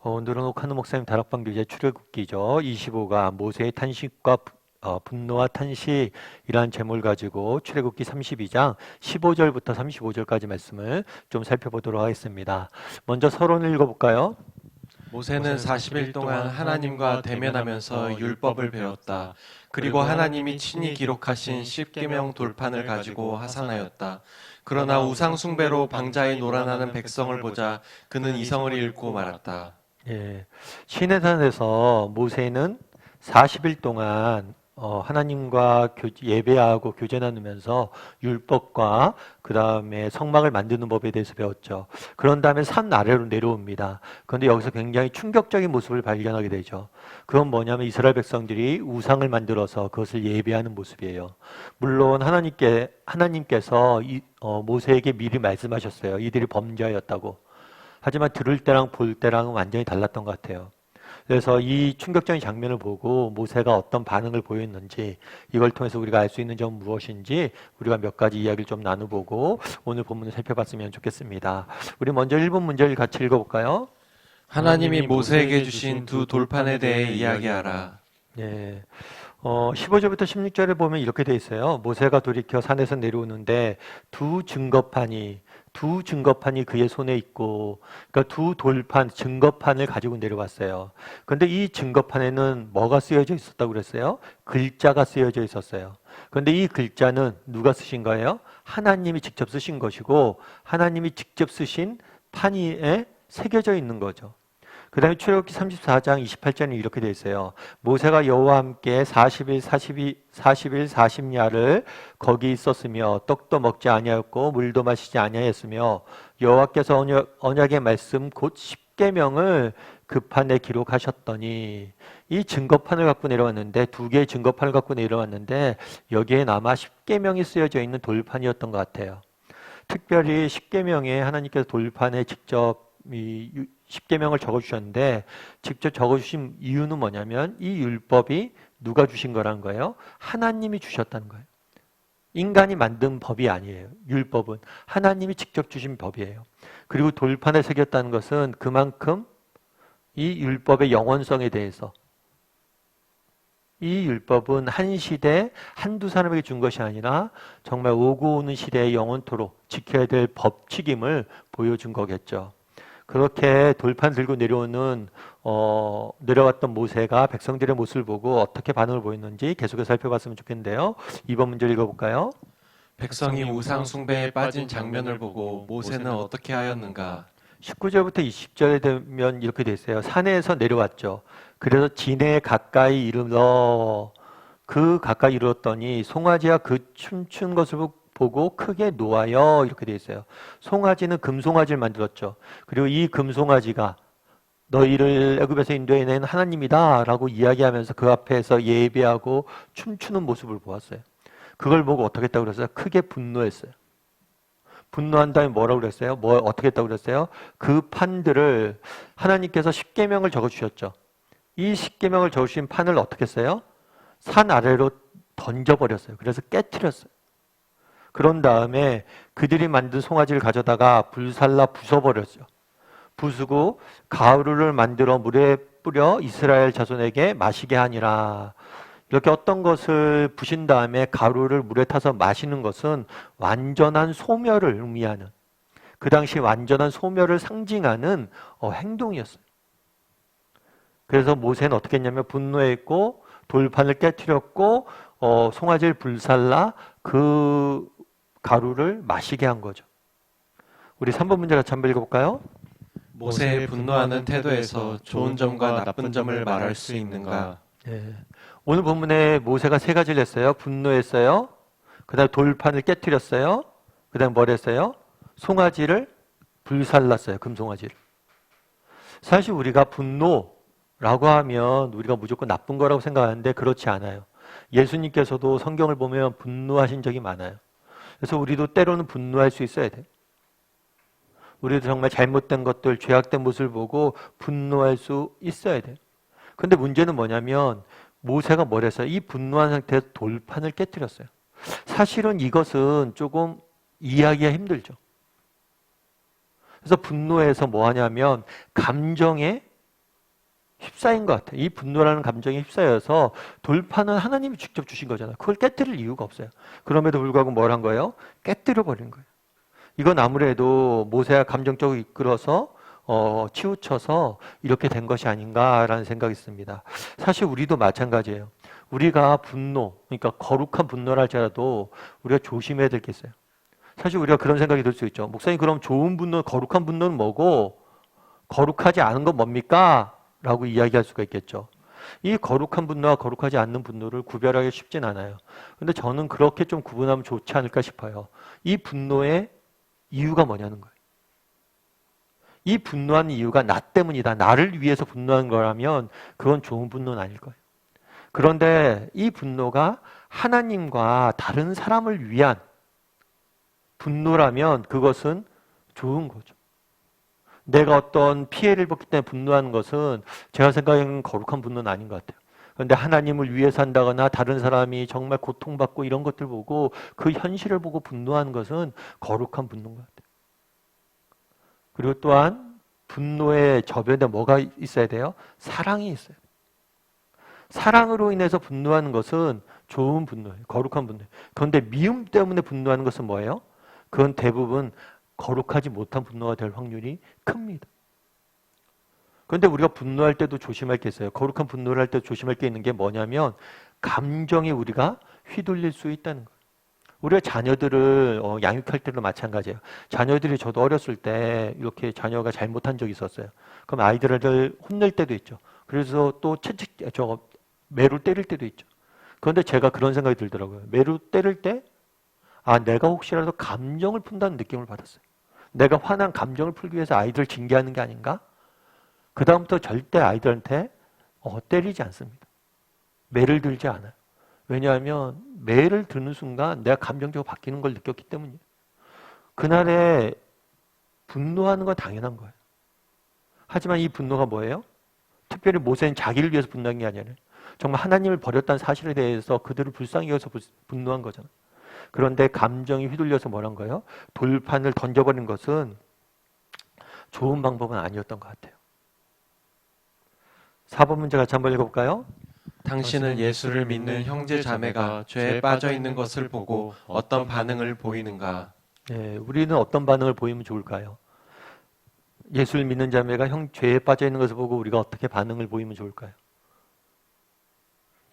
오늘은 옥하는 목사님 다락방 교재 출애굽기죠. 25가 모세의 탄식과 분노와 탄식이라는 제목을 가지고 출애굽기 32장 15절부터 35절까지 말씀을 좀 살펴보도록 하겠습니다. 먼저 서론을 읽어볼까요? 모세는 40일 동안 하나님과 대면하면서 율법을 배웠다. 그리고 하나님이 친히 기록하신 십계명 돌판을 가지고 하산하였다. 그러나 우상 숭배로 방자에 놀아나는 백성을 보자 그는 이성을 잃고 말았다. 예, 시내산에서 모세는 40일 동안 하나님과 예배하고 교제 나누면서 율법과 그 다음에 성막을 만드는 법에 대해서 배웠죠. 그런 다음에 산 아래로 내려옵니다. 그런데 여기서 굉장히 충격적인 모습을 발견하게 되죠. 그건 뭐냐면 이스라엘 백성들이 우상을 만들어서 그것을 예배하는 모습이에요. 물론 하나님께서 모세에게 미리 말씀하셨어요. 이들이 범죄하였다고. 하지만 들을 때랑 볼 때랑은 완전히 달랐던 것 같아요. 그래서 이 충격적인 장면을 보고 모세가 어떤 반응을 보였는지, 이걸 통해서 우리가 알 수 있는 점은 무엇인지 우리가 몇 가지 이야기를 좀 나눠보고 오늘 본문을 살펴봤으면 좋겠습니다. 우리 먼저 1번 문제를 같이 읽어볼까요? 하나님이 모세에게 주신 두 돌판에 대해 이야기하라. 예. 15절부터 16절에 보면 이렇게 돼 있어요. 모세가 돌이켜 산에서 내려오는데 두 증거판이 그의 손에 있고, 그러니까 두 돌판, 증거판을 가지고 내려왔어요. 그런데 이 증거판에는 뭐가 쓰여져 있었다고 그랬어요? 글자가 쓰여져 있었어요. 그런데 이 글자는 누가 쓰신 거예요? 하나님이 직접 쓰신 것이고, 하나님이 직접 쓰신 판 위에 새겨져 있는 거죠. 그 다음에 출애굽기 34장 28절에 이렇게 되어 있어요. 모세가 여호와와 함께 40일 40야를 거기 있었으며 떡도 먹지 아니하였고 물도 마시지 아니하였으며 여호와께서 언약의 말씀 곧 십계명을 그 판에 기록하셨더니, 이 증거판을 갖고 내려왔는데, 두 개의 증거판을 갖고 내려왔는데 여기에 아마 십계명이 쓰여져 있는 돌판이었던 것 같아요. 특별히 십계명에 하나님께서 돌판에 직접 십계명을 적어주셨는데, 직접 적어주신 이유는 뭐냐면 이 율법이 누가 주신 거라는 거예요? 하나님이 주셨다는 거예요. 인간이 만든 법이 아니에요. 율법은 하나님이 직접 주신 법이에요. 그리고 돌판에 새겼다는 것은 그만큼 이 율법의 영원성에 대해서, 이 율법은 한 시대 한두 사람에게 준 것이 아니라 정말 오고 오는 시대에 영원토록 지켜야 될 법칙임을 보여준 거겠죠. 그렇게 돌판 들고 내려왔던 모세가 백성들의 모습을 보고 어떻게 반응을 보였는지 계속해서 살펴봤으면 좋겠는데요. 2번 문제 읽어볼까요? 백성이 우상 숭배에 빠진 장면을 보고 모세는 어떻게 하였는가? 19절부터 20절에 되면 이렇게 돼 있어요. 산에서 내려왔죠. 그래서 진에 가까이 이르러, 그 가까이 이르렀더니 송아지가 그 춤춘 것을 보고 크게 노하여, 이렇게 돼 있어요. 송아지는 금송아지를 만들었죠. 그리고 이 금송아지가 너희를 애굽에서 인도해낸 하나님이다 라고 이야기하면서 그 앞에서 예배하고 춤추는 모습을 보았어요. 그걸 보고 어떻게 했다고 그랬어요? 크게 분노했어요. 분노한 다음에 뭐라고 그랬어요? 어떻게 했다고 그랬어요? 그 판들을, 하나님께서 십계명을 적어주셨죠. 이 십계명을 적으신 판을 어떻게 했어요? 산 아래로 던져버렸어요. 그래서 깨트렸어요. 그런 다음에 그들이 만든 송아지를 가져다가 불살라 부숴버렸죠. 부수고 가루를 만들어 물에 뿌려 이스라엘 자손에게 마시게 하니라. 이렇게 어떤 것을 부신 다음에 가루를 물에 타서 마시는 것은 완전한 소멸을 의미하는, 그 당시 완전한 소멸을 상징하는 행동이었어요. 그래서 모세는 어떻게 했냐면 분노했고 돌판을 깨트렸고 송아지를 불살라 그 가루를 마시게 한 거죠. 우리 3번 문제 같이 한번 읽어볼까요? 모세의 분노하는 태도에서 좋은 점과 나쁜 점을 말할 수 있는가? 네. 오늘 본문에 모세가 세 가지를 했어요. 분노했어요. 그 다음에 돌판을 깨트렸어요. 그 다음에 뭘 했어요? 송아지를 불살랐어요. 금송아지를. 사실 우리가 분노라고 하면 우리가 무조건 나쁜 거라고 생각하는데 그렇지 않아요. 예수님께서도 성경을 보면 분노하신 적이 많아요. 그래서 우리도 때로는 분노할 수 있어야 돼요. 우리도 정말 잘못된 것들, 죄악된 모습을 보고 분노할 수 있어야 돼요. 근데 문제는 뭐냐면 모세가 뭘 했어요? 이 분노한 상태에서 돌판을 깨뜨렸어요. 사실은 이것은 조금 이해하기가 힘들죠. 그래서 분노해서 뭐 하냐면 감정에 휩싸인 것 같아요. 이 분노라는 감정에 휩싸여서 돌판은 하나님이 직접 주신 거잖아요. 그걸 깨뜨릴 이유가 없어요. 그럼에도 불구하고 뭘 한 거예요? 깨뜨려 버린 거예요. 이건 아무래도 모세가 감정적으로 이끌어서 치우쳐서 이렇게 된 것이 아닌가라는 생각이 있습니다. 사실 우리도 마찬가지예요. 우리가 분노, 그러니까 거룩한 분노를 할지라도 우리가 조심해야 될 게 있어요. 사실 우리가 그런 생각이 들 수 있죠. 목사님, 그럼 좋은 분노, 거룩한 분노는 뭐고 거룩하지 않은 건 뭡니까? 라고 이야기할 수가 있겠죠. 이 거룩한 분노와 거룩하지 않는 분노를 구별하기 쉽진 않아요. 근데 저는 그렇게 좀 구분하면 좋지 않을까 싶어요. 이 분노의 이유가 뭐냐는 거예요. 이 분노한 이유가 나 때문이다. 나를 위해서 분노한 거라면 그건 좋은 분노는 아닐 거예요. 그런데 이 분노가 하나님과 다른 사람을 위한 분노라면 그것은 좋은 거죠. 내가 어떤 피해를 받기 때문에 분노하는 것은 제가 생각하기에는 거룩한 분노는 아닌 것 같아요. 그런데 하나님을 위해서 한다거나 다른 사람이 정말 고통받고 이런 것들 보고 그 현실을 보고 분노하는 것은 거룩한 분노인 것 같아요. 그리고 또한 분노의 저변에 뭐가 있어야 돼요? 사랑이 있어요. 사랑으로 인해서 분노하는 것은 좋은 분노예요. 거룩한 분노예요. 그런데 미움 때문에 분노하는 것은 뭐예요? 그건 대부분 거룩하지 못한 분노가 될 확률이 큽니다. 그런데 우리가 분노할 때도 조심할 게 있어요. 거룩한 분노를 할 때도 조심할 게 있는 게 뭐냐면 감정에 우리가 휘둘릴 수 있다는 거예요. 우리가 자녀들을 양육할 때도 마찬가지예요. 자녀들이 저도 어렸을 때 이렇게 자녀가 잘못한 적이 있었어요. 그럼 아이들을 혼낼 때도 있죠. 그래서 또 매로 때릴 때도 있죠. 그런데 제가 그런 생각이 들더라고요. 매로 때릴 때 내가 혹시라도 감정을 푼다는 느낌을 받았어요. 내가 화난 감정을 풀기 위해서 아이들을 징계하는 게 아닌가? 그 다음부터 절대 아이들한테 때리지 않습니다. 매를 들지 않아요. 왜냐하면 매를 드는 순간 내가 감정적으로 바뀌는 걸 느꼈기 때문이에요. 그날에 분노하는 건 당연한 거예요. 하지만 이 분노가 뭐예요? 특별히 모세는 자기를 위해서 분노한 게 아니라 정말 하나님을 버렸다는 사실에 대해서 그들을 불쌍히 여겨서 분노한 거잖아요. 그런데 감정이 휘둘려서 뭐란 거예요? 돌판을 던져버린 것은 좋은 방법은 아니었던 것 같아요. 4번 문제 같이 한번 읽어볼까요? 당신은 예수를 믿는 형제 자매가 죄에 빠져 있는 것을 보고 어떤 반응을 보이는가? 네, 우리는 어떤 반응을 보이면 좋을까요? 예수를 믿는 자매가 죄에 빠져 있는 것을 보고 우리가 어떻게 반응을 보이면 좋을까요?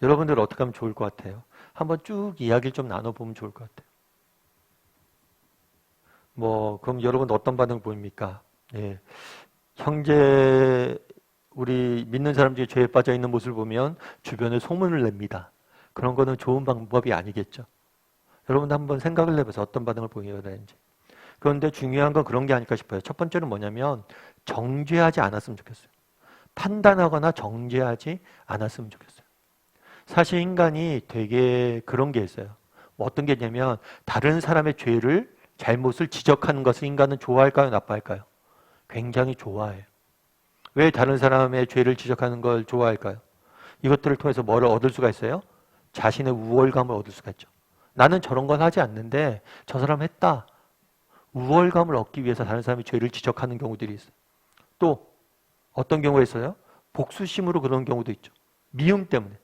여러분들 어떻게 하면 좋을 것 같아요? 한번 쭉 이야기를 좀 나눠보면 좋을 것 같아요. 그럼 여러분 어떤 반응 보입니까? 예. 우리 믿는 사람들이 죄에 빠져 있는 모습을 보면 주변에 소문을 냅니다. 그런 거는 좋은 방법이 아니겠죠. 여러분 한번 생각을 해보세요. 어떤 반응을 보여야 되는지. 그런데 중요한 건 그런 게 아닐까 싶어요. 첫 번째는 뭐냐면 정죄하지 않았으면 좋겠어요. 판단하거나 정죄하지 않았으면 좋겠어요. 사실 인간이 되게 그런 게 있어요. 어떤 게 있냐면 다른 사람의 죄를 잘못을 지적하는 것을 인간은 좋아할까요? 나빠할까요? 굉장히 좋아해요. 왜 다른 사람의 죄를 지적하는 걸 좋아할까요? 이것들을 통해서 뭐를 얻을 수가 있어요? 자신의 우월감을 얻을 수가 있죠. 나는 저런 건 하지 않는데 저 사람 했다. 우월감을 얻기 위해서 다른 사람의 죄를 지적하는 경우들이 있어요. 또 어떤 경우가 있어요? 복수심으로 그런 경우도 있죠. 미움 때문에.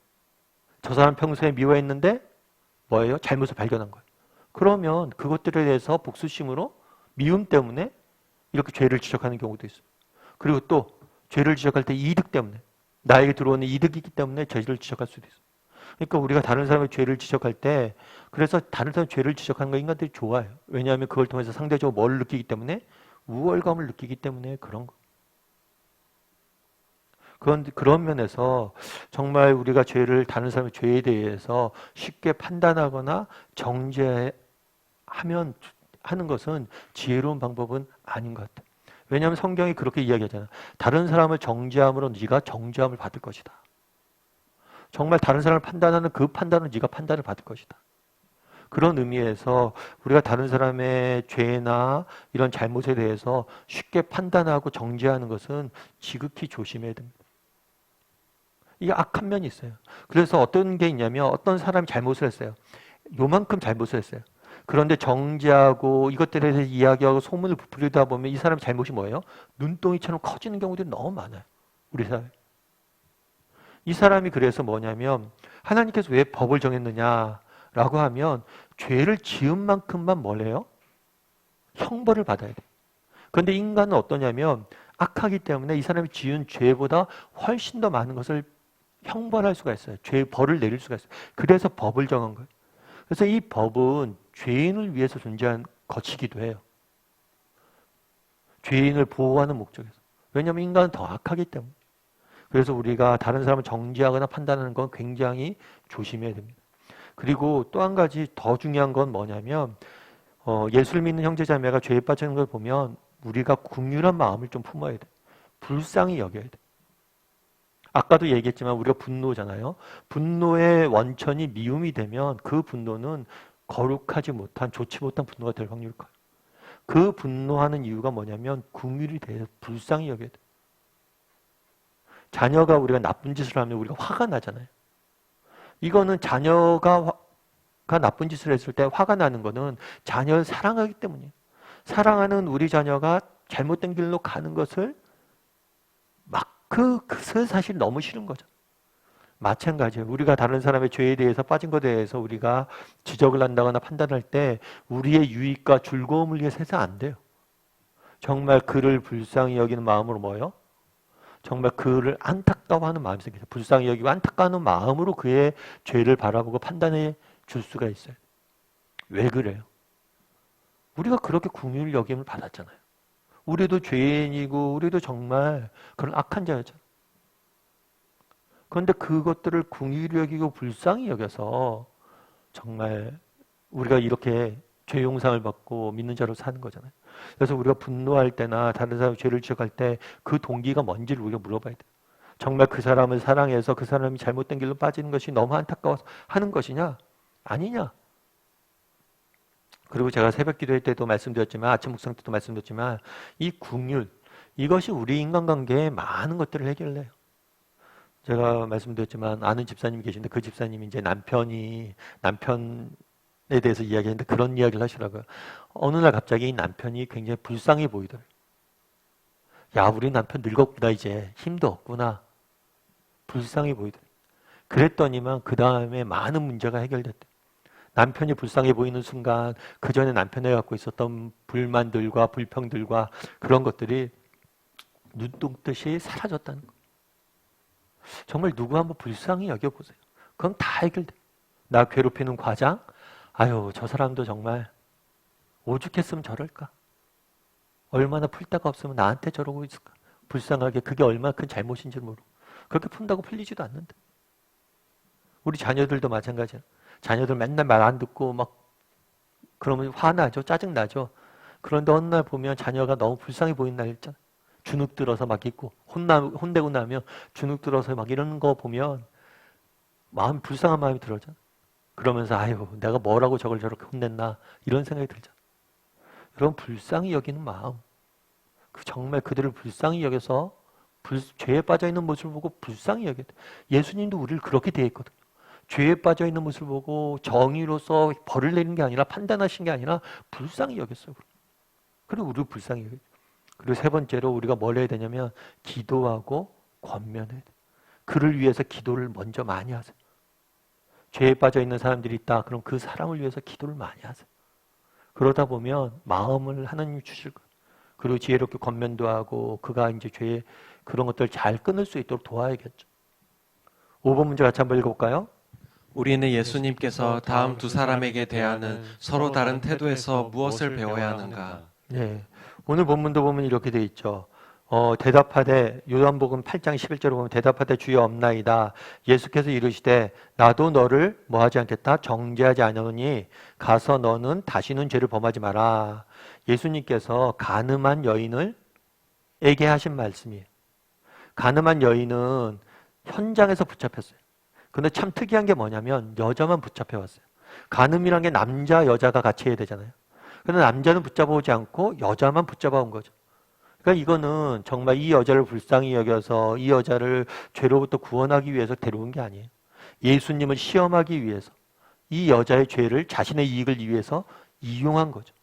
저 사람 평소에 미워했는데 뭐예요? 잘못을 발견한 거예요. 그러면 그것들에 대해서 복수심으로 미움 때문에 이렇게 죄를 지적하는 경우도 있어요. 그리고 또 죄를 지적할 때 이득 때문에 나에게 들어오는 이득이기 때문에 죄를 지적할 수도 있어요. 그러니까 우리가 다른 사람의 죄를 지적할 때 그래서 다른 사람의 죄를 지적하는 거 인간들이 좋아해요. 왜냐하면 그걸 통해서 상대적으로 뭘 느끼기 때문에 우월감을 느끼기 때문에 그런 거. 그런 면에서 정말 우리가 다른 사람의 죄에 대해서 쉽게 판단하거나 정죄하는 것은 지혜로운 방법은 아닌 것 같아요. 왜냐하면 성경이 그렇게 이야기하잖아요. 다른 사람을 정죄함으로 네가 정죄함을 받을 것이다. 정말 다른 사람을 판단하는 그 판단은 네가 판단을 받을 것이다. 그런 의미에서 우리가 다른 사람의 죄나 이런 잘못에 대해서 쉽게 판단하고 정죄하는 것은 지극히 조심해야 됩니다. 이게 악한 면이 있어요. 그래서 어떤 게 있냐면 어떤 사람이 잘못을 했어요. 요만큼 잘못을 했어요. 그런데 정죄하고 이것들에 대해서 이야기하고 소문을 부풀리다 보면 이 사람 잘못이 뭐예요? 눈덩이처럼 커지는 경우들이 너무 많아요. 우리 사회. 이 사람이 그래서 뭐냐면 하나님께서 왜 법을 정했느냐라고 하면 죄를 지은 만큼만 뭘 해요? 형벌을 받아야 돼. 그런데 인간은 어떠냐면 악하기 때문에 이 사람이 지은 죄보다 훨씬 더 많은 것을 형벌할 수가 있어요. 죄 벌을 내릴 수가 있어요. 그래서 법을 정한 거예요. 그래서 이 법은 죄인을 위해서 존재한 것이기도 해요. 죄인을 보호하는 목적에서. 왜냐하면 인간은 더 악하기 때문에. 그래서 우리가 다른 사람을 정죄하거나 판단하는 건 굉장히 조심해야 됩니다. 그리고 또 한 가지 더 중요한 건 뭐냐면 예수를 믿는 형제자매가 죄에 빠지는 걸 보면 우리가 긍휼한 마음을 좀 품어야 돼. 불쌍히 여겨야 돼. 아까도 얘기했지만 우리가 분노잖아요. 분노의 원천이 미움이 되면 그 분노는 거룩하지 못한, 좋지 못한 분노가 될 확률이 커요. 그 분노하는 이유가 뭐냐면 긍휼이 돼서 불쌍히 여겨야 돼. 자녀가 우리가 나쁜 짓을 하면 우리가 화가 나잖아요. 이거는 자녀가 나쁜 짓을 했을 때 화가 나는 거는 자녀를 사랑하기 때문이에요. 사랑하는 우리 자녀가 잘못된 길로 가는 것을 그것을 사실 너무 싫은 거죠. 마찬가지예요. 우리가 다른 사람의 죄에 대해서 빠진 것에 대해서 우리가 지적을 한다거나 판단할 때 우리의 유익과 즐거움을 위해서 해서 안 돼요. 정말 그를 불쌍히 여기는 마음으로 뭐예요? 정말 그를 안타까워하는 마음이 생겨요. 불쌍히 여기고 안타까워하는 마음으로 그의 죄를 바라보고 판단해 줄 수가 있어요. 왜 그래요? 우리가 그렇게 긍휼 여김을 받았잖아요. 우리도 죄인이고 우리도 정말 그런 악한 자였잖아요. 그런데 그것들을 긍휼히 여기고 불쌍히 여겨서 정말 우리가 이렇게 죄 용상을 받고 믿는 자로 사는 거잖아요. 그래서 우리가 분노할 때나 다른 사람 죄를 지적할 때 그 동기가 뭔지를 우리가 물어봐야 돼요. 정말 그 사람을 사랑해서 그 사람이 잘못된 길로 빠지는 것이 너무 안타까워서 하는 것이냐? 아니냐? 그리고 제가 새벽 기도회 때도 말씀드렸지만 아침 묵상 때도 말씀드렸지만 이 긍휼, 이것이 우리 인간관계에 많은 것들을 해결해요. 제가 말씀드렸지만 아는 집사님이 계신데 그 집사님이 이제 남편에 대해서 이야기했는데 그런 이야기를 하시더라고요. 어느 날 갑자기 이 남편이 굉장히 불쌍해 보이더래요. 야, 우리 남편 늙었구나, 이제 힘도 없구나. 불쌍해 보이더래요. 그랬더니만 그 다음에 많은 문제가 해결됐대요. 남편이 불쌍해 보이는 순간 그 전에 남편이 갖고 있었던 불만들과 불평들과 그런 것들이 눈동듯이 사라졌다는 거예요. 정말 누구 한번 불쌍히 여겨보세요. 그럼 다 해결돼요. 나 괴롭히는 과장? 아유, 저 사람도 정말 오죽했으면 저럴까? 얼마나 풀 데가 없으면 나한테 저러고 있을까? 불쌍하게 그게 얼마나 큰 잘못인지 모르고 그렇게 푼다고 풀리지도 않는데. 우리 자녀들도 마찬가지야. 자녀들 맨날 말 안 듣고 막 그러면 화나죠. 짜증나죠. 그런데 어느 날 보면 자녀가 너무 불쌍해 보이는 날 있잖아. 주눅 들어서 막 있고 혼내고 나면 주눅 들어서 막 이러는 거 보면 불쌍한 마음이 들어잖아. 그러면서 아유, 내가 뭐라고 저걸 저렇게 혼냈나 이런 생각이 들잖아. 여러분, 불쌍히 여기는 마음, 정말 그들을 불쌍히 여겨서 죄에 빠져있는 모습을 보고 불쌍히 여겨야 돼. 예수님도 우리를 그렇게 대했거든요. 죄에 빠져있는 모습을 보고 정의로서 벌을 내리는 게 아니라 판단하신 게 아니라 불쌍히 여겼어요. 그리고 우리를 불쌍히 여겨요. 그리고 세 번째로 우리가 뭘 해야 되냐면 기도하고 권면해야 돼. 그를 위해서 기도를 먼저 많이 하세요. 죄에 빠져있는 사람들이 있다. 그럼 그 사람을 위해서 기도를 많이 하세요. 그러다 보면 마음을 하나님이 주실 거예요. 그리고 지혜롭게 권면도 하고 그가 이제 죄의 그런 것들을 잘 끊을 수 있도록 도와야겠죠. 5번 문제 같이 한번 읽어볼까요? 우리는 예수님께서 다음 두 사람에게 대하는 서로 다른 태도에서 무엇을 배워야 하는가? 네. 오늘 본문도 보면 이렇게 돼 있죠. 대답하되 요한복음 8장 11절을 보면 대답하되 주여 없나이다. 예수께서 이르시되 나도 너를 뭐하지 않겠다? 정죄하지 않으니 가서 너는 다시는 죄를 범하지 마라. 예수님께서 가늠한 여인에게 하신 말씀이에요. 가늠한 여인은 현장에서 붙잡혔어요. 근데 참 특이한 게 뭐냐면 여자만 붙잡혀왔어요. 가늠이란 게 남자 여자가 같이 해야 되잖아요. 근데 남자는 붙잡아오지 않고 여자만 붙잡아온 거죠. 그러니까 이거는 정말 이 여자를 불쌍히 여겨서 이 여자를 죄로부터 구원하기 위해서 데려온 게 아니에요. 예수님을 시험하기 위해서 이 여자의 죄를 자신의 이익을 위해서 이용한 거죠.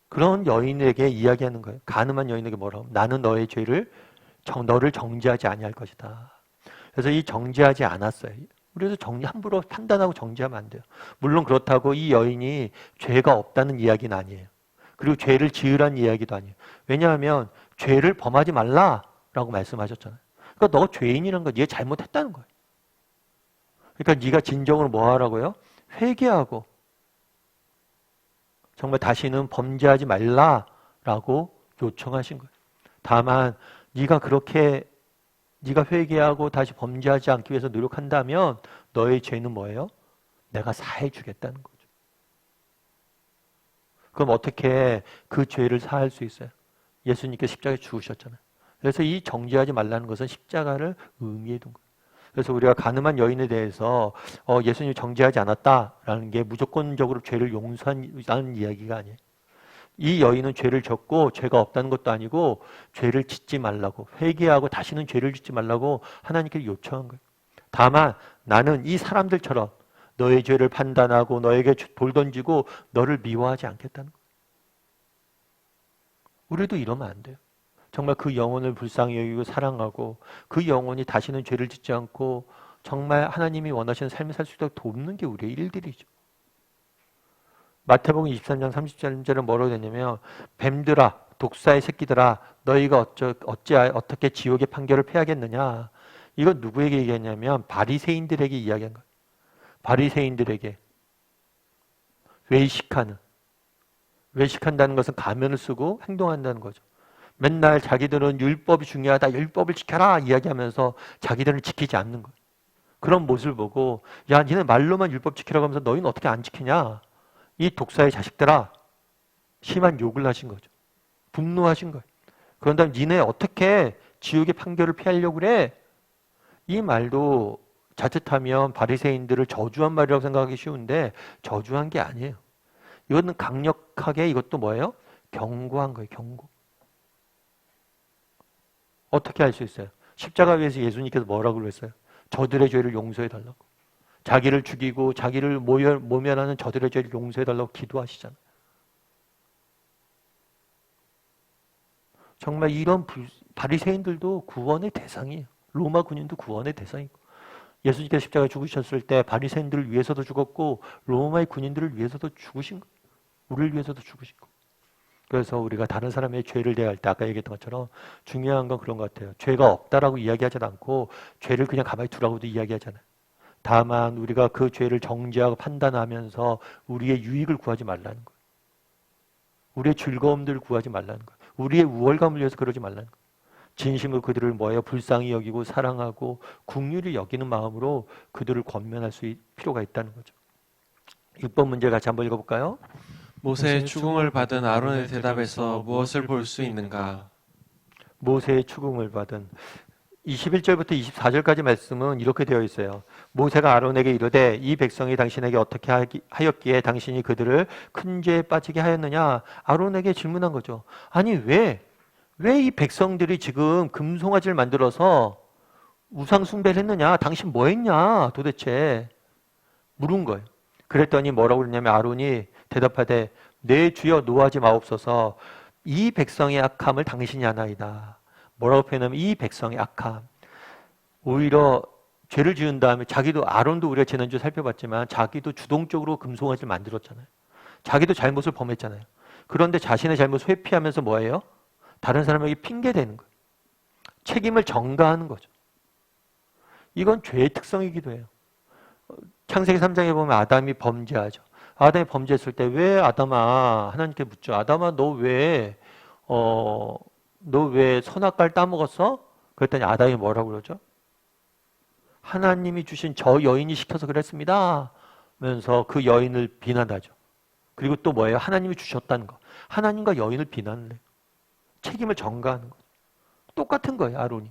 그런 여인에게 이야기하는 거예요. 가늠한 여인에게 뭐라고? 나는 너의 죄를 너를 정죄하지 아니할 것이다. 그래서 이 정죄하지 않았어요. 그래서 함부로 판단하고 정죄하면 안 돼요. 물론 그렇다고 이 여인이 죄가 없다는 이야기는 아니에요. 그리고 죄를 지으란 이야기도 아니에요. 왜냐하면 죄를 범하지 말라라고 말씀하셨잖아요. 그러니까 너 죄인이라는 거 네가 잘못했다는 거예요. 그러니까 네가 진정으로 뭐 하라고요? 회개하고 정말 다시는 범죄하지 말라라고 요청하신 거예요. 다만 네가 회개하고 다시 범죄하지 않기 위해서 노력한다면 너의 죄는 뭐예요? 내가 사해 주겠다는 거죠. 그럼 어떻게 그 죄를 사할 수 있어요? 예수님께서 십자가에 죽으셨잖아요. 그래서 이 정죄하지 말라는 것은 십자가를 의미해 둔 거예요. 그래서 우리가 간음한 여인에 대해서 예수님이 정죄하지 않았다라는 게 무조건적으로 죄를 용서하는 이야기가 아니에요. 이 여인은 죄를 졌고 죄가 없다는 것도 아니고 죄를 짓지 말라고 회개하고 다시는 죄를 짓지 말라고 하나님께 요청한 거예요. 다만 나는 이 사람들처럼 너의 죄를 판단하고 너에게 돌 던지고 너를 미워하지 않겠다는 거예요. 우리도 이러면 안 돼요. 정말 그 영혼을 불쌍히 여기고 사랑하고 그 영혼이 다시는 죄를 짓지 않고 정말 하나님이 원하시는 삶을 살 수 있도록 돕는 게 우리의 일들이죠. 마태복음 23장 30절은 뭐라고 되냐면 뱀들아 독사의 새끼들아 너희가 어떻게 지옥의 판결을 패하겠느냐. 이건 누구에게 얘기했냐면 바리새인들에게 이야기한 거예요. 바리새인들에게 외식한다는 것은 가면을 쓰고 행동한다는 거죠. 맨날 자기들은 율법이 중요하다. 율법을 지켜라 이야기하면서 자기들은 지키지 않는 거예요. 그런 모습을 보고 야 니네 말로만 율법 지키라고 하면서 너희는 어떻게 안 지키냐. 이 독사의 자식들아 심한 욕을 하신 거죠. 분노하신 거예요. 그런 다음 니네 어떻게 지옥의 판결을 피하려고 그래? 이 말도 자칫하면 바리새인들을 저주한 말이라고 생각하기 쉬운데 저주한 게 아니에요. 이거는 강력하게 이것도 뭐예요? 경고한 거예요. 경고. 어떻게 할 수 있어요? 십자가 위에서 예수님께서 뭐라고 그랬어요? 저들의 죄를 용서해달라고. 자기를 죽이고 자기를 모면하는 저들의 죄를 용서해달라고 기도하시잖아요. 정말 이런 바리새인들도 구원의 대상이에요. 로마 군인도 구원의 대상이고 예수님께서 십자가에 죽으셨을 때 바리새인들을 위해서도 죽었고 로마의 군인들을 위해서도 죽으신 거예요. 우리를 위해서도 죽으신 거예요. 그래서 우리가 다른 사람의 죄를 대할 때 아까 얘기했던 것처럼 중요한 건 그런 것 같아요. 죄가 없다라고 이야기하지 않고 죄를 그냥 가만히 두라고도 이야기하잖아요. 다만 우리가 그 죄를 정죄하고 판단하면서 우리의 유익을 구하지 말라는 거예요. 우리의 즐거움들을 구하지 말라는 거예요. 우리의 우월감을 위해서 그러지 말라는 거예요. 진심으로 그들을 뭐예요? 불쌍히 여기고 사랑하고 긍휼히 여기는 마음으로 그들을 권면할 필요가 있다는 거죠. 6번 문제 같이 한번 읽어볼까요? 모세의 추궁을 받은 아론의 대답에서 무엇을 볼 수 있는가? 모세의 추궁을 받은 21절부터 24절까지 말씀은 이렇게 되어 있어요. 모세가 아론에게 이르되 이 백성이 당신에게 어떻게 하였기에 당신이 그들을 큰 죄에 빠지게 하였느냐. 아론에게 질문한 거죠. 아니 왜 이 백성들이 지금 금송아지를 만들어서 우상 숭배를 했느냐. 당신 뭐 했냐 도대체 물은 거예요. 그랬더니 뭐라고 그랬냐면 아론이 대답하되 내 주여 노하지 마옵소서. 이 백성의 악함을 당신이 아나이다. 뭐라고 표현하면 이 백성의 악함. 오히려 죄를 지은 다음에 자기도 아론도 우리가 지난주에 살펴봤지만 자기도 주동적으로 금송아지를 만들었잖아요. 자기도 잘못을 범했잖아요. 그런데 자신의 잘못을 회피하면서 뭐예요? 다른 사람에게 핑계대는 거예요. 책임을 전가하는 거죠. 이건 죄의 특성이기도 해요. 창세기 3장에 보면 아담이 범죄하죠. 아담이 범죄했을 때 왜 아담아 하나님께 묻죠. 아담아 너 왜 선악과를 따먹었어? 그랬더니 아담이 뭐라고 그러죠? 하나님이 주신 저 여인이 시켜서 그랬습니다. 면서 그 여인을 비난하죠. 그리고 또 뭐예요? 하나님이 주셨다는 거. 하나님과 여인을 비난을 해요. 책임을 전가하는 거죠. 똑같은 거예요, 아론이.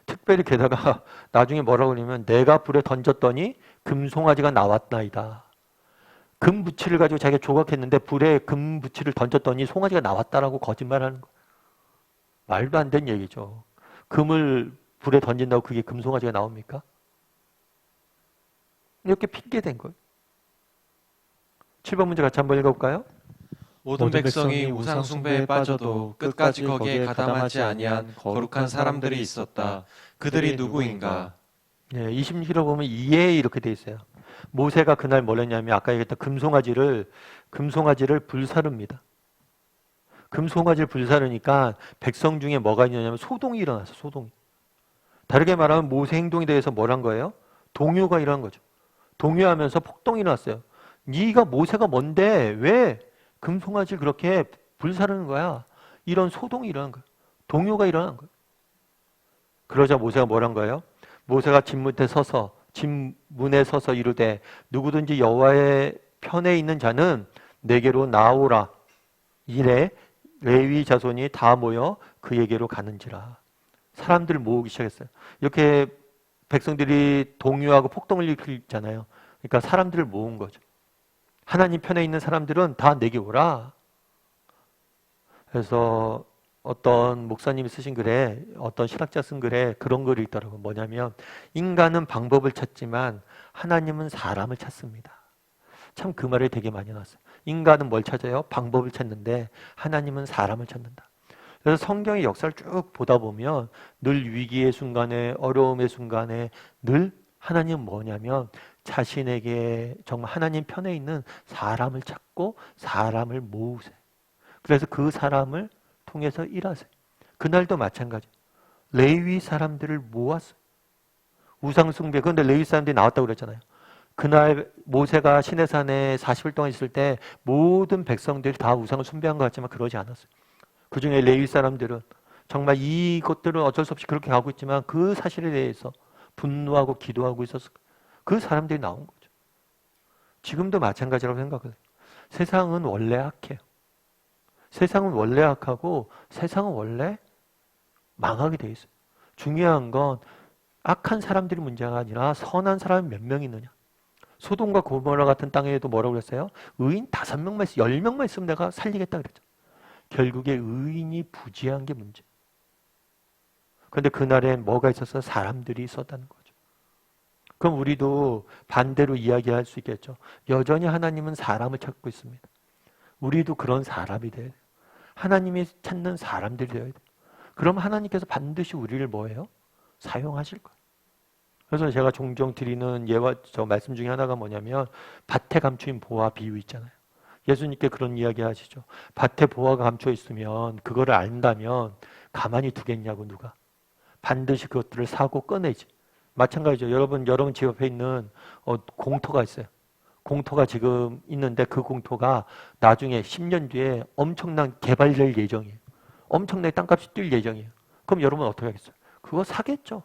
특별히 게다가 나중에 뭐라고 그러냐면 내가 불에 던졌더니 금송아지가 나왔나이다. 금부치를 가지고 자기가 조각했는데 불에 금부치를 던졌더니 송아지가 나왔다라고 거짓말하는 거예요. 말도 안 되는 얘기죠. 금을 불에 던진다고 그게 금송아지가 나옵니까? 이렇게 핑계댄 거예요. 7번 문제 같이 한번 읽어볼까요? 모든 백성이 우상 숭배에 빠져도 끝까지 거기에 가담하지 아니한 거룩한 사람들이 있었다. 그들이 누구인가? 예, 26절에 보면 이에 이렇게 돼 있어요. 모세가 그날 뭘 했냐면 아까 얘기했던 금송아지를 불사릅니다. 금송아지를 불사르니까 백성 중에 뭐가 있냐면 소동이 일어났어. 소동이. 다르게 말하면 모세 행동에 대해서 뭘 한 거예요? 동요가 일어난 거죠. 동요하면서 폭동이 일어났어요. 네가 모세가 뭔데 왜 금송아지를 그렇게 불사르는 거야? 이런 소동이 일어난 거예요. 동요가 일어난 거예요. 그러자 모세가 뭘 한 거예요? 모세가 진문에 서서 이르되 누구든지 여호와의 편에 있는 자는 내게로 나오라. 이래 레위 자손이 다 모여 그에게로 가는지라. 사람들을 모으기 시작했어요. 이렇게 백성들이 동요하고 폭동을 일으키잖아요. 그러니까 사람들을 모은 거죠. 하나님 편에 있는 사람들은 다 내게 오라. 그래서 어떤 목사님이 쓰신 글에, 어떤 신학자 쓴 글에 그런 글이 있더라고요. 뭐냐면 인간은 방법을 찾지만 하나님은 사람을 찾습니다. 참 그 말을 되게 많이 나왔어요. 인간은 뭘 찾아요? 방법을 찾는데 하나님은 사람을 찾는다. 그래서 성경의 역사를 쭉 보다 보면 늘 위기의 순간에, 어려움의 순간에 늘 하나님은 뭐냐면 자신에게 정말 하나님 편에 있는 사람을 찾고 사람을 모으세요. 그래서 그 사람을 통해서 일하세요. 그날도 마찬가지. 레위 사람들을 모았어요. 우상숭배. 그런데 레위 사람들이 나왔다고 그랬잖아요. 그날 모세가 시내산에 40일 동안 있을 때 모든 백성들이 다 우상을 숭배한 것 같지만 그러지 않았어요. 그 중에 레위 사람들은 정말 이것들은 어쩔 수 없이 그렇게 가고 있지만 그 사실에 대해서 분노하고 기도하고 있었을 거예요. 그 사람들이 나온 거죠. 지금도 마찬가지라고 생각해요. 세상은 원래 악해요. 세상은 원래 악하고 세상은 원래 망하게 돼 있어요. 중요한 건 악한 사람들이 문제가 아니라 선한 사람이 몇 명 있느냐. 소돔과 고모라 같은 땅에도 뭐라고 그랬어요? 의인 5명만 있으면 10명만 있으면 내가 살리겠다 그랬죠. 결국에 의인이 부지한 게 문제. 그런데 그날엔 뭐가 있었어요? 사람들이 있었다는 거죠. 그럼 우리도 반대로 이야기할 수 있겠죠. 여전히 하나님은 사람을 찾고 있습니다. 우리도 그런 사람이 돼야 돼요. 하나님이 찾는 사람들이 되어야 돼요. 그럼 하나님께서 반드시 우리를 뭐예요? 사용하실 거예요. 그래서 제가 종종 드리는 예와 저 말씀 중에 하나가 뭐냐면 밭에 감추인 보화 비유 있잖아요. 예수님께 그런 이야기 하시죠. 밭에 보화가 감춰 있으면 그거를 안다면 가만히 두겠냐고 누가. 반드시 그것들을 사고 꺼내지. 마찬가지죠. 여러분 집 앞에 있는 공터가 있어요. 공터가 지금 있는데 그 공터가 나중에 10년 뒤에 엄청난 개발될 예정이에요. 엄청나게 땅값이 뛸 예정이에요. 그럼 여러분 어떻게 하겠어요? 그거 사겠죠.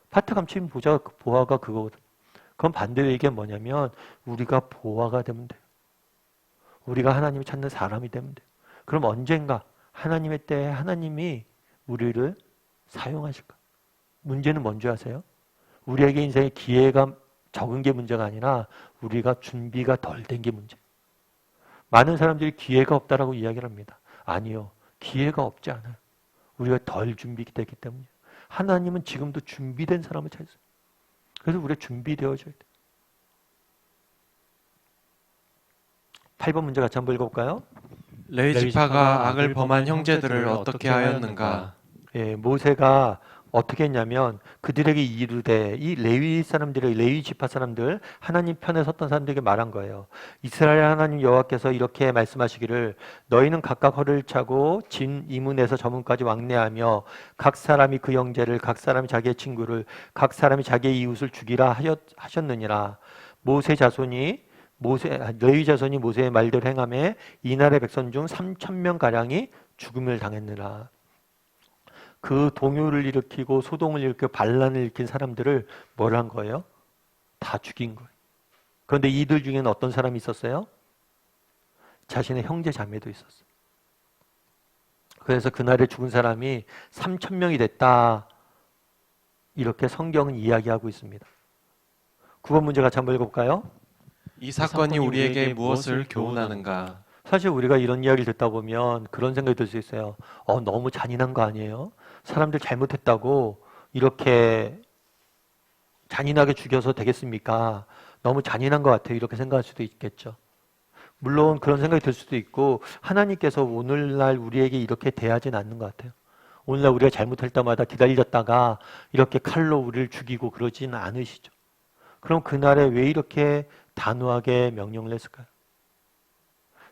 밭에 감춘 보화가 그거거든. 그럼 반대로 얘기하면 뭐냐면 우리가 보화가 되면 돼요. 우리가 하나님을 찾는 사람이 되면 돼요. 그럼 언젠가 하나님의 때에 하나님이 우리를 사용하실 거예요. 문제는 뭔지 아세요? 우리에게 인생에 기회가 적은 게 문제가 아니라 우리가 준비가 덜 된 게 문제. 많은 사람들이 기회가 없다라고 이야기를 합니다. 아니요. 기회가 없지 않아요. 우리가 덜 준비되기 때문이에요. 하나님은 지금도 준비된 사람을 찾으세요. 그래서 우리가 준비되어져야 돼요. 8번 문제 같이 한번 읽어볼까요? 레위 지파가 악을 범한 형제들을 어떻게 하였는가? 예, 모세가 어떻게 했냐면 그들에게 이르되 이 레위 사람들의 레위 지파 사람들 하나님 편에 섰던 사람들에게 말한 거예요. 이스라엘 하나님 여호와께서 이렇게 말씀하시기를 너희는 각각 허를 차고 진 이문에서 저문까지 왕래하며 각 사람이 그 형제를 각 사람이 자기의 친구를 각 사람이 자기의 이웃을 죽이라 하셨느니라. 레위 자손이 모세의 말대로 행하매 이날의 백성 중 3,000명 가량이 죽음을 당했느라. 그 동요를 일으키고 소동을 일으키고 반란을 일으킨 사람들을 뭘 한 거예요? 다 죽인 거예요. 그런데 이들 중에는 어떤 사람이 있었어요? 자신의 형제 자매도 있었어요. 그래서 그날에 죽은 사람이 3,000명이 됐다. 이렇게 성경은 이야기하고 있습니다. 9번 문제 같이 한번 읽어볼까요? 이 사건이 우리에게 무엇을 교훈하는가? 사실 우리가 이런 이야기를 듣다 보면 그런 생각이 들 수 있어요. 너무 잔인한 거 아니에요? 사람들 잘못했다고 이렇게 잔인하게 죽여서 되겠습니까? 너무 잔인한 것 같아요. 이렇게 생각할 수도 있겠죠. 물론 그런 생각이 들 수도 있고 하나님께서 오늘날 우리에게 이렇게 대하진 않는 것 같아요. 오늘날 우리가 잘못할 때마다 기다렸다가 이렇게 칼로 우리를 죽이고 그러지는 않으시죠. 그럼 그날에 왜 이렇게 단호하게 명령을 했을까요?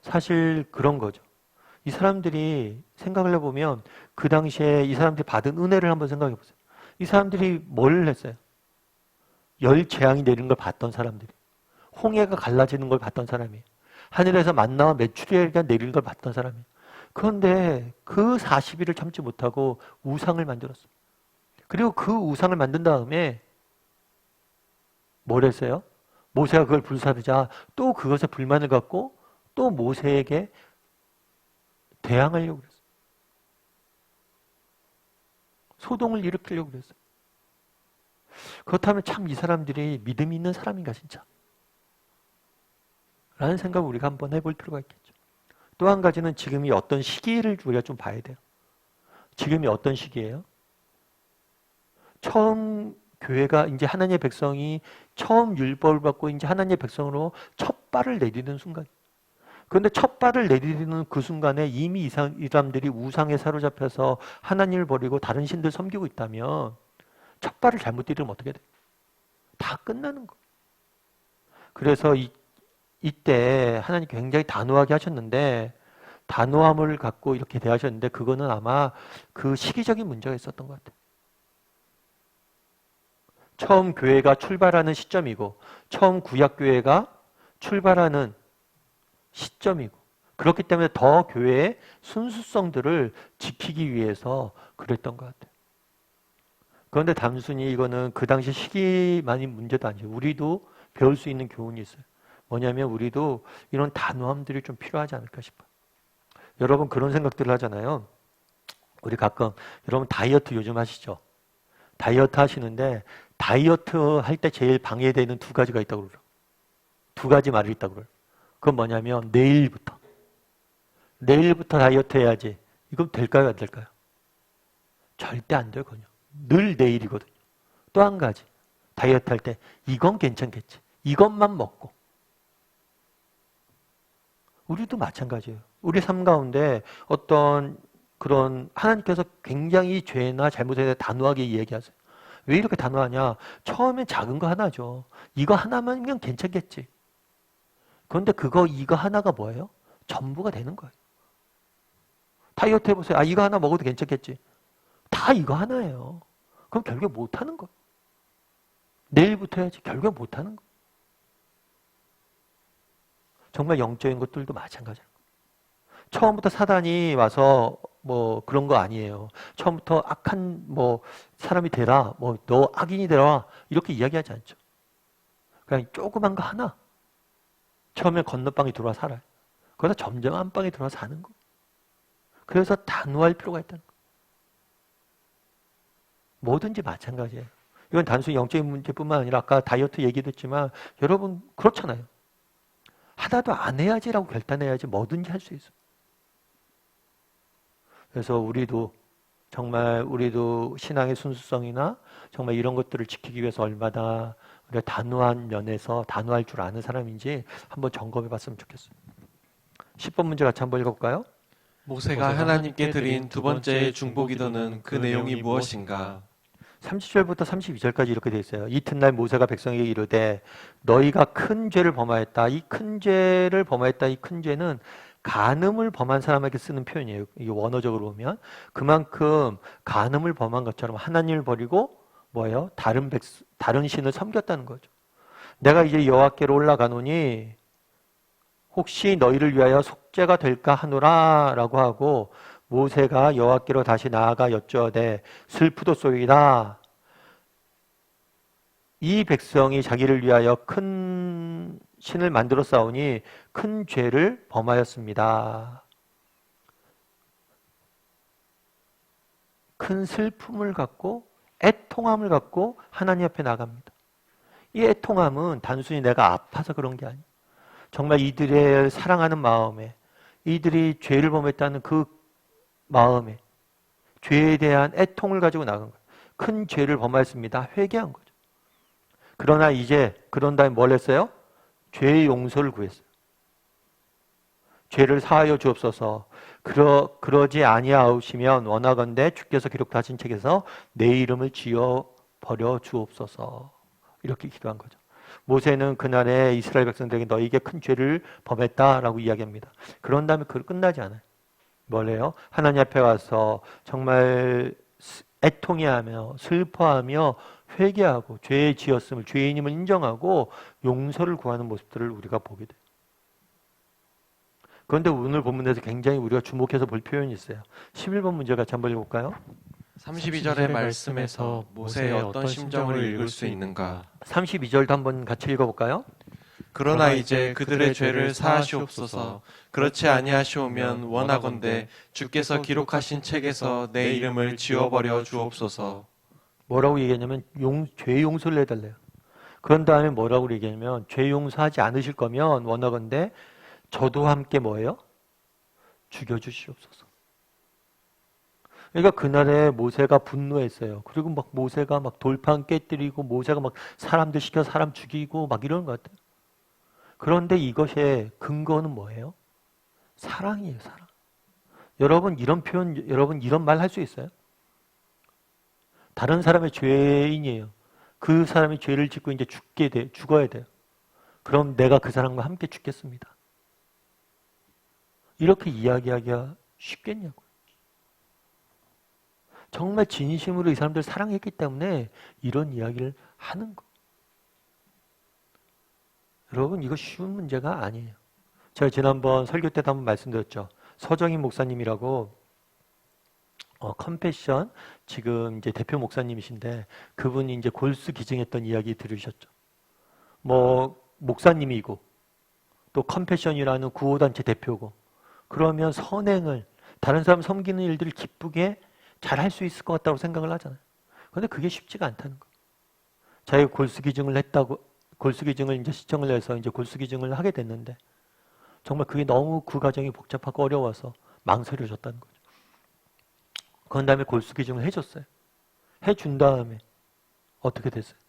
사실 그런 거죠. 이 사람들이 생각을 해보면 그 당시에 이 사람들이 받은 은혜를 한번 생각해 보세요. 이 사람들이 뭘 했어요? 열 재앙이 내리는 걸 봤던 사람들이, 홍해가 갈라지는 걸 봤던 사람이에요. 하늘에서 만나와 메추리가 내리는 걸 봤던 사람이에요. 그런데 그 40일을 참지 못하고 우상을 만들었어요. 그리고 그 우상을 만든 다음에 뭘 했어요? 모세가 그걸 불사르자 또 그것에 불만을 갖고 또 모세에게 대항하려고 그랬어요. 소동을 일으키려고 그랬어요. 그렇다면 참 이 사람들이 믿음이 있는 사람인가 진짜? 라는 생각을 우리가 한번 해볼 필요가 있겠죠. 또 한 가지는 지금이 어떤 시기를 우리가 좀 봐야 돼요. 지금이 어떤 시기예요? 처음 교회가 이제 하나님의 백성이 처음 율법을 받고 이제 하나님의 백성으로 첫 발을 내디디는 순간. 그런데 첫 발을 내디디는 그 순간에 이미 이 사람들이 우상에 사로잡혀서 하나님을 버리고 다른 신들 섬기고 있다면 첫 발을 잘못 디디면 어떻게 돼요? 다 끝나는 거예요. 그래서 이때 하나님 굉장히 단호하게 하셨는데 단호함을 갖고 이렇게 대하셨는데 그거는 아마 그 시기적인 문제가 있었던 것 같아요. 처음 교회가 출발하는 시점이고 처음 구약교회가 출발하는 시점이고 그렇기 때문에 더 교회의 순수성들을 지키기 위해서 그랬던 것 같아요. 그런데 단순히 이거는 그 당시 시기만이 문제도 아니죠. 우리도 배울 수 있는 교훈이 있어요. 뭐냐면 우리도 이런 단호함들이 좀 필요하지 않을까 싶어요. 여러분 그런 생각들을 하잖아요. 우리 가끔 여러분 다이어트 요즘 하시죠? 다이어트 하시는데 다이어트 할 때 제일 방해되는 두 가지가 있다고 그래요. 두 가지 말이 있다고 그래요. 그건 뭐냐면 내일부터 다이어트 해야지. 이건 될까요? 안 될까요? 절대 안 되거든요. 늘 내일이거든요. 또 한 가지 다이어트 할 때 이건 괜찮겠지. 이것만 먹고. 우리도 마찬가지예요. 우리 삶 가운데 어떤 그런 하나님께서 굉장히 죄나 잘못에 대해 단호하게 이야기하세요. 왜 이렇게 단호하냐? 처음엔 작은 거 하나죠. 이거 하나면 괜찮겠지. 그런데 이거 하나가 뭐예요? 전부가 되는 거예요. 다이어트 해보세요. 이거 하나 먹어도 괜찮겠지. 다 이거 하나예요. 그럼 결국 못하는 거예요. 내일부터 해야지. 결국 못하는 거예요. 정말 영적인 것들도 마찬가지예요. 처음부터 사단이 와서 뭐 그런 거 아니에요. 처음부터 악한 사람이 되라, 너 악인이 되라 이렇게 이야기하지 않죠. 그냥 조그만 거 하나 처음에 건너방에 들어와 살아요. 그러다 점점 안방에 들어와 사는 거. 그래서 단호할 필요가 있다는 거. 뭐든지 마찬가지예요. 이건 단순히 영적인 문제뿐만 아니라 아까 다이어트 얘기도 했지만 여러분 그렇잖아요. 하나도 안 해야지라고 결단해야지 뭐든지 할 수 있어요. 그래서 우리도 신앙의 순수성이나 정말 이런 것들을 지키기 위해서 얼마나 우리가 단호한 면에서 단호할 줄 아는 사람인지 한번 점검해 봤으면 좋겠어요. 10번 문제 같이 한번 읽어볼까요? 모세가 하나님께 드린 두 번째 중보기도는 그 내용이 무엇인가? 30절부터 32절까지 이렇게 되어 있어요. 이튿날 모세가 백성에게 이르되 너희가 큰 죄를 범하였다. 이 큰 죄를 범하였다. 이 큰 죄는 간음을 범한 사람에게 쓰는 표현이에요. 이게 원어적으로 보면 그만큼 간음을 범한 것처럼 하나님을 버리고 뭐예요? 다른 신을 섬겼다는 거죠. 내가 이제 여호와께로 올라가노니 혹시 너희를 위하여 속죄가 될까 하노라 라고 하고 모세가 여호와께로 다시 나아가 여쭈어대 슬프도소이다. 이 백성이 자기를 위하여 큰 신을 만들어 싸우니 큰 죄를 범하였습니다. 큰 슬픔을 갖고 애통함을 갖고 하나님 앞에 나갑니다. 이 애통함은 단순히 내가 아파서 그런 게 아니에요. 정말 이들의 사랑하는 마음에 이들이 죄를 범했다는 그 마음에 죄에 대한 애통을 가지고 나간 거예요. 큰 죄를 범하였습니다. 회개한 거죠. 그러나 이제 그런 다음에 뭘 했어요? 죄의 용서를 구했어요. 죄를 사하여 주옵소서. 그러지 아니하시면 원하건대 주께서 기록하신 책에서 내 이름을 지어 버려 주옵소서. 이렇게 기도한 거죠. 모세는 그날에 이스라엘 백성들에게 너희에게 큰 죄를 범했다라고 이야기합니다. 그런 다음에 그 끝나지 않아요. 뭐래요? 하나님 앞에 가서 정말 애통해하며 슬퍼하며 회개하고 죄의 지었음을 죄인임을 인정하고 용서를 구하는 모습들을 우리가 보게 돼요. 그런데 오늘 본문에서 굉장히 우리가 주목해서 볼 표현이 있어요. 11번 문제 같이 한번 읽어볼까요? 32절의 말씀에서 모세의 어떤 심정을 읽을 수 있는가? 32절도 한번 같이 읽어볼까요? 그러나 이제 그들의 죄를 사하시옵소서. 그렇지 아니하시오면 원하건대 주께서 기록하신 책에서 내 이름을 지워버려 주옵소서. 뭐라고 얘기했냐면 죄 용서를 해달래요. 그런 다음에 뭐라고 얘기했냐면 죄 용서하지 않으실 거면 원하건대 저도 함께 뭐예요? 죽여주시옵소서. 그러니까 그날에 모세가 분노했어요. 그리고 막 모세가 막 돌판 깨뜨리고 모세가 막 사람들 시켜 사람 죽이고 막 이러는 것 같아요. 그런데 이것의 근거는 뭐예요? 사랑이에요, 사랑. 여러분 이런 표현, 여러분 이런 말 할 수 있어요? 다른 사람의 죄인이에요. 그 사람이 죄를 짓고 이제 죽어야 돼요. 그럼 내가 그 사람과 함께 죽겠습니다. 이렇게 이야기하기가 쉽겠냐고요. 정말 진심으로 이 사람들 사랑했기 때문에 이런 이야기를 하는 거예요. 여러분 이거 쉬운 문제가 아니에요. 제가 지난번 설교 때도 한번 말씀드렸죠. 서정인 목사님이라고 컴패션 지금 이제 대표 목사님이신데 그분이 이제 골수 기증했던 이야기 들으셨죠. 뭐 목사님이고 또 컴패션이라는 구호단체 대표고 그러면 선행을 다른 사람 섬기는 일들을 기쁘게 잘 할 수 있을 것 같다고 생각을 하잖아요. 그런데 그게 쉽지가 않다는 거예요. 자기가 골수 기증을 했다고 골수 기증을 이제 시청을 해서 이제 골수 기증을 하게 됐는데 정말 그게 너무 그 과정이 복잡하고 어려워서 망설여졌다는 거죠. 그런 다음에 골수 기증을 해줬어요. 해준 다음에 어떻게 됐어요?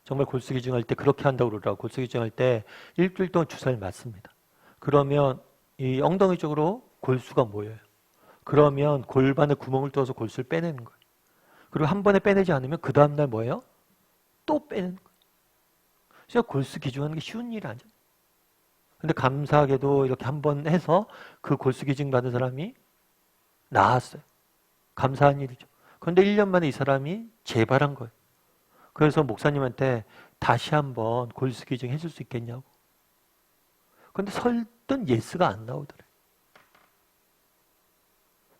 정말 골수 기증할 때 그렇게 한다고 그러더라고요. 골수 기증할 때 일주일 동안 주사를 맞습니다. 그러면 이 엉덩이 쪽으로 골수가 모여요. 그러면 골반에 구멍을 뚫어서 골수를 빼내는 거예요. 그리고 한 번에 빼내지 않으면 그 다음날 뭐예요? 또 빼내는 거예요. 그래서 골수 기증하는 게 쉬운 일이 아니잖아요. 근데 감사하게도 이렇게 한 번 해서 그 골수 기증 받은 사람이 나았어요. 감사한 일이죠. 그런데 1년 만에 이 사람이 재발한 거예요. 그래서 목사님한테 다시 한번 골수 기증 해줄 수 있겠냐고. 그런데 설득 예스가 안 나오더래요.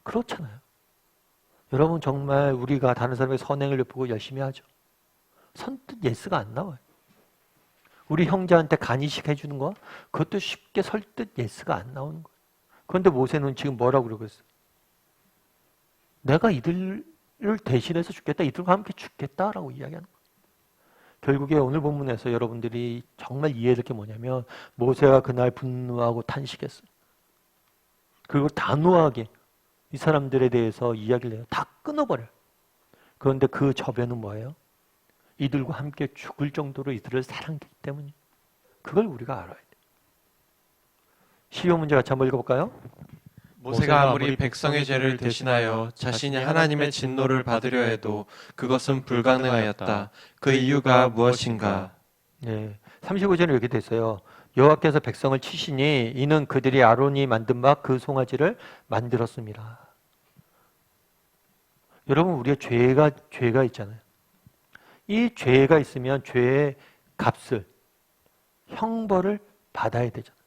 그렇잖아요. 여러분 정말 우리가 다른 사람의 선행을 보고 열심히 하죠. 선뜻 예스가 안 나와요. 우리 형제한테 간이식 해주는 거 그것도 쉽게 설득 예스가 안 나오는 거예요. 그런데 모세는 지금 뭐라고 그러고 있어요? 내가 이들을 대신해서 죽겠다. 이들과 함께 죽겠다라고 이야기하는 거예요. 결국에 오늘 본문에서 여러분들이 정말 이해될 게 뭐냐면 모세가 그날 분노하고 탄식했어요. 그리고 단호하게 이 사람들에 대해서 이야기를 해요. 다 끊어버려요. 그런데 그 저변은 뭐예요? 이들과 함께 죽을 정도로 이들을 사랑했기 때문에 그걸 우리가 알아야 돼요. 쉬운 문제 같이 한번 읽어볼까요? 모세가 아무리 백성의 죄를 대신하여 자신이 하나님의 진노를 받으려 해도 그것은 불가능하였다. 그 이유가 무엇인가? 네, 35절에 이렇게 됐어요. 여호와께서 백성을 치시니 이는 그들이 아론이 만든 바 그 송아지를 만들었습니다. 여러분 우리의 죄가 있잖아요. 이 죄가 있으면 죄의 값을 형벌을 받아야 되잖아요.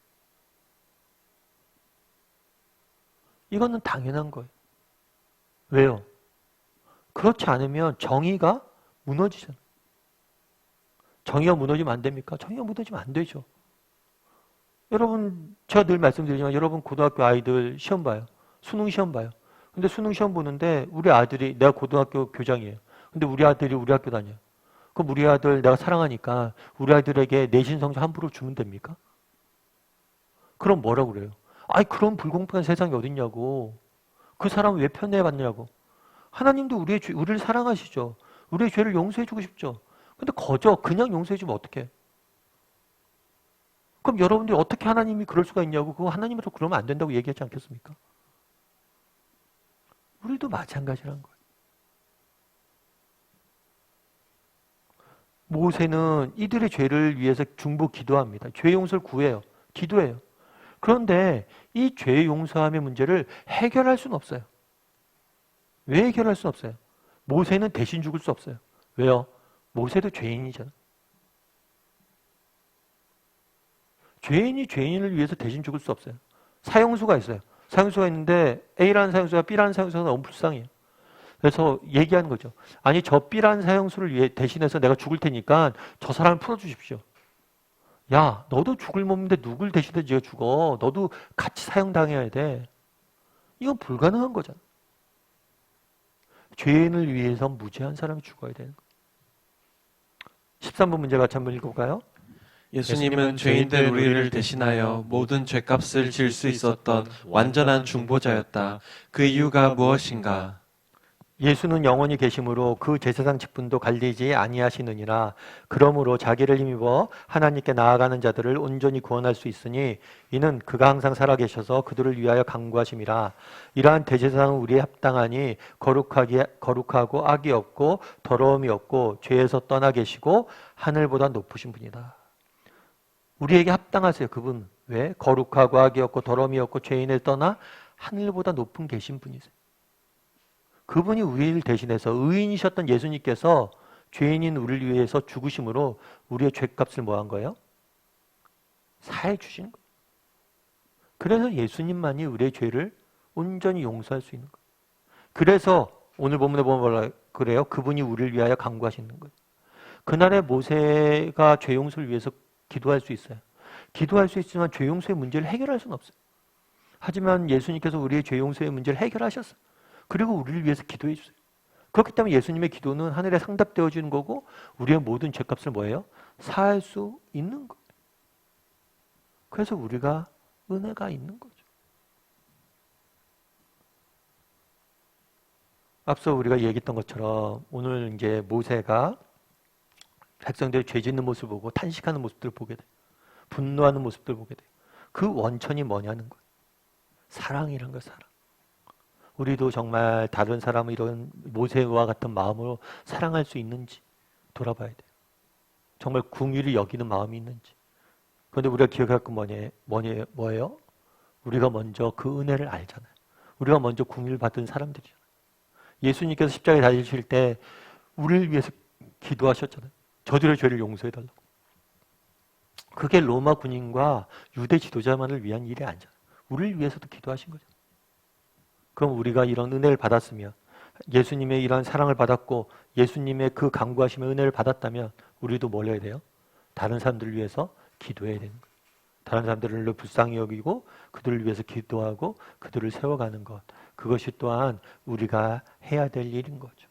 이거는 당연한 거예요. 왜요? 그렇지 않으면 정의가 무너지잖아요. 정의가 무너지면 안 됩니까? 정의가 무너지면 안 되죠. 여러분 제가 늘 말씀드리지만 여러분 고등학교 아이들 시험 봐요. 수능 시험 봐요. 근데 수능 시험 보는데 우리 아들이 내가 고등학교 교장이에요. 근데 우리 아들이 우리 학교 다녀요. 그럼 우리 아들 내가 사랑하니까 우리 아들에게 내신 성적 함부로 주면 됩니까? 그럼 뭐라고 그래요? 아이 그런 불공평한 세상이 어딨냐고. 그 사람 왜 편애받냐고. 하나님도 우리를 사랑하시죠. 우리의 죄를 용서해주고 싶죠. 근데 그냥 용서해주면 어떡해? 그럼 여러분들이 어떻게 하나님이 그럴 수가 있냐고, 그거 하나님으로 그러면 안 된다고 얘기하지 않겠습니까? 우리도 마찬가지라는 거예요. 모세는 이들의 죄를 위해서 중보 기도합니다. 죄 용서를 구해요. 기도해요. 그런데 이 죄 용서함의 문제를 해결할 수는 없어요. 왜 해결할 수는 없어요? 모세는 대신 죽을 수 없어요. 왜요? 모세도 죄인이잖아. 죄인이 죄인을 위해서 대신 죽을 수 없어요. 사형수가 있어요. 사형수가 있는데 A라는 사형수가 B라는 사형수가 너무 불쌍해요. 그래서 얘기하는 거죠. 아니 저 B라는 사형수를 위해 대신해서 내가 죽을 테니까 저 사람을 풀어주십시오. 야 너도 죽을 몸인데 누굴 대신해 지가 죽어. 너도 같이 사형당해야 돼. 이건 불가능한 거잖아. 죄인을 위해서 무죄한 사람이 죽어야 되는 거예요. 13번 문제 같이 한번 읽어볼까요? 예수님은 죄인된 우리를 대신하여 모든 죄값을 질 수 있었던 완전한 중보자였다. 그 이유가 무엇인가? 예수는 영원히 계심으로 그 제사장 직분도 갈리지 아니하시느니라. 그러므로 자기를 힘입어 하나님께 나아가는 자들을 온전히 구원할 수 있으니 이는 그가 항상 살아계셔서 그들을 위하여 간구하심이라. 이러한 대제사장은 우리에 합당하니 거룩하고 악이 없고 더러움이 없고 죄에서 떠나 계시고 하늘보다 높으신 분이다. 우리에게 합당하세요. 그분. 왜? 거룩하고 악이 없고 더러움이 없고 죄인을 떠나 하늘보다 높은 계신 분이세요. 그분이 우리를 대신해서 의인이셨던 예수님께서 죄인인 우리를 위해서 죽으심으로 우리의 죄값을 뭐 한 거예요? 사해 주신 거예요. 그래서 예수님만이 우리의 죄를 온전히 용서할 수 있는 거예요. 그래서 오늘 본문에 보면 뭐라 그래요? 그분이 우리를 위하여 간구하시는 거예요. 그날의 모세가 죄 용서를 위해서 기도할 수 있어요. 기도할 수 있지만 죄 용서의 문제를 해결할 수는 없어요. 하지만 예수님께서 우리의 죄 용서의 문제를 해결하셨어요. 그리고 우리를 위해서 기도해 주세요. 그렇기 때문에 예수님의 기도는 하늘에 상답되어지는 거고 우리의 모든 죄값을 뭐예요? 사할 수 있는 거예요. 그래서 우리가 은혜가 있는 거죠. 앞서 우리가 얘기했던 것처럼 오늘 이제 모세가 백성들이 죄 짓는 모습을 보고 탄식하는 모습들을 보게 돼요. 분노하는 모습들을 보게 돼요. 그 원천이 뭐냐는 거예요. 사랑이란 거예요. 사랑. 우리도 정말 다른 사람을 이런 모세와 같은 마음으로 사랑할 수 있는지 돌아봐야 돼요. 정말 궁휼히 여기는 마음이 있는지. 그런데 우리가 기억할 건 뭐예요? 우리가 먼저 그 은혜를 알잖아요. 우리가 먼저 궁휼 받은 사람들이잖아요. 예수님께서 십자가에 달리실 때 우리를 위해서 기도하셨잖아요. 저들의 죄를 용서해달라고. 그게 로마 군인과 유대 지도자만을 위한 일이 아니잖아요. 우리를 위해서도 기도하신 거죠. 그럼 우리가 이런 은혜를 받았으면, 예수님의 이런 사랑을 받았고 예수님의 그 간구하심의 은혜를 받았다면 우리도 뭘 해야 돼요? 다른 사람들을 위해서 기도해야 되는 거예요. 다른 사람들을 불쌍히 여기고 그들을 위해서 기도하고 그들을 세워가는 것. 그것이 또한 우리가 해야 될 일인 거죠.